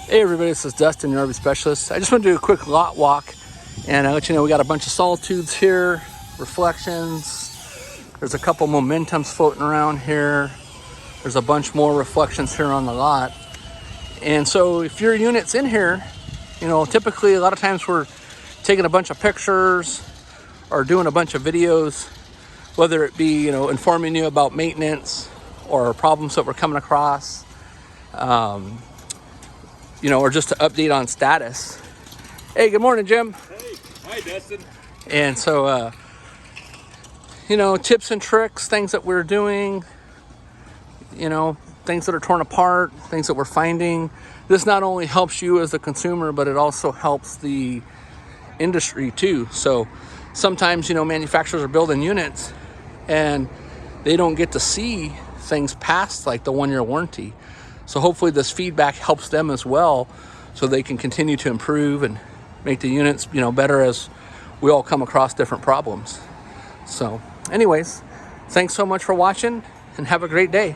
Hey everybody, this is Dustin, your RV specialist. I just want to do a quick lot walk and I'll let you know we got a bunch of solitudes here, reflections. There's a couple momentums floating around here. There's a bunch more reflections here on the lot. And so if your unit's in here, you know, typically a lot of times we're taking a bunch of pictures or doing a bunch of videos, whether it be, you know, informing you about maintenance or problems that we're coming across. You know, or just to update on status. Hey, good morning, Jim. Hey, hi, Dustin. And so, you know, tips and tricks, things that we're doing, you know, things that are torn apart, things that we're finding. This not only helps you as a consumer, but it also helps the industry too. So sometimes, you know, manufacturers are building units and they don't get to see things past like the 1-year warranty. So hopefully this feedback helps them as well so they can continue to improve and make the units, you know, better as we all come across different problems. So anyways, thanks so much for watching and have a great day.